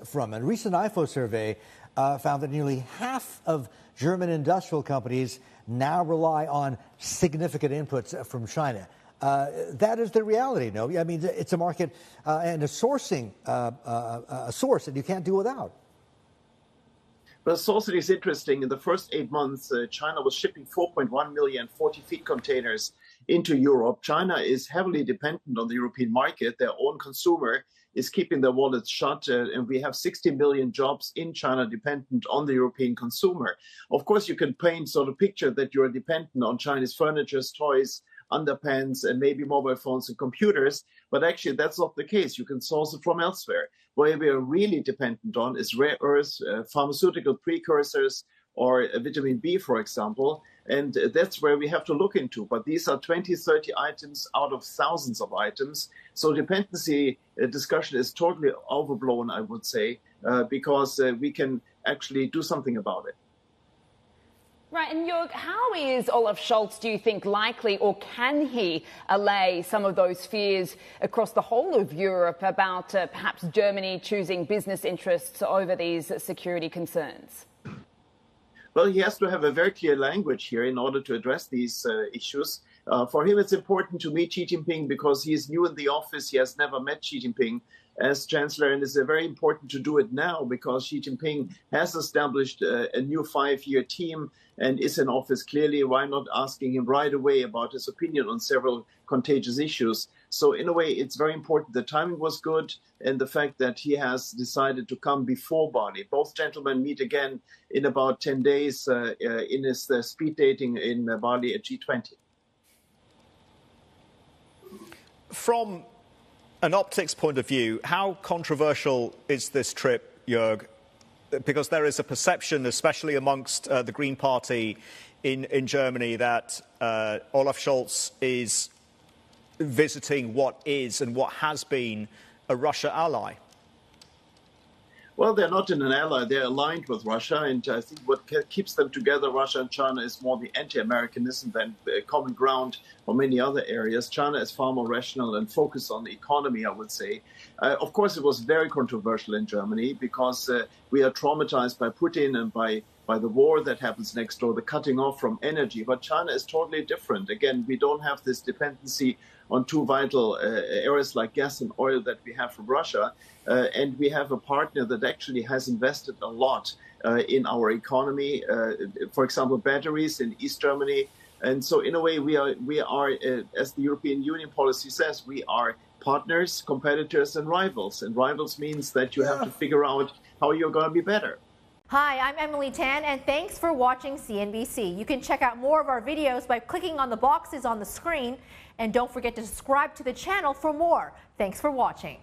from. A recent IFO survey found that nearly half of German industrial companies now rely on significant inputs from China. That is the reality, no? I mean, it's a market and a sourcing, a source that you can't do without. Well, sourcing is interesting. In the first 8 months, China was shipping 4.1 million 40-feet containers into Europe. China is heavily dependent on the European market. Their own consumer is keeping their wallets shut, and we have 60 million jobs in China dependent on the European consumer. Of course, you can paint sort of picture that you are dependent on Chinese furniture, toys, underpants, and maybe mobile phones and computers, but actually that's not the case. You can source it from elsewhere. Where we are really dependent on is rare earths, pharmaceutical precursors, or vitamin B, for example, and that's where we have to look into. But these are 20, 30 items out of thousands of items. So dependency discussion is totally overblown, I would say, because we can actually do something about it. Right, and Joerg, how is Olaf Scholz, do you think, likely, or can he allay some of those fears across the whole of Europe about perhaps Germany choosing business interests over these security concerns? Well, he has to have a very clear language here in order to address these issues. For him, it's important to meet Xi Jinping because he is new in the office. He has never met Xi Jinping as chancellor, and it's very important to do it now because Xi Jinping has established a new 5-year team and is in office. Clearly, why not asking him right away about his opinion on several contagious issues? So in a way, it's very important. The timing was good, and the fact that he has decided to come before Bali. Both gentlemen meet again in about 10 days in his speed dating in Bali at G20. From an optics point of view, how controversial is this trip, Joerg? Because there is a perception, especially amongst the Green Party in Germany, that Olaf Scholz is visiting what is and what has been a Russia ally. Well, they're not an ally. They're aligned with Russia. And I think what keeps them together, Russia and China, is more the anti-Americanism than common ground for many other areas. China is far more rational and focused on the economy, I would say. Of course, it was very controversial in Germany because we are traumatized by Putin and by the war that happens next door, the cutting off from energy. But China is totally different. Again, we don't have this dependency on two vital areas like gas and oil that we have from Russia. And we have a partner that actually has invested a lot in our economy, for example, batteries in East Germany. And so in a way, we are as the European Union policy says, we are partners, competitors, and rivals. And rivals means that you have to figure out how you're going to be better. Hi, I'm Emily Tan, and thanks for watching CNBC. You can check out more of our videos by clicking on the boxes on the screen. And don't forget to subscribe to the channel for more. Thanks for watching.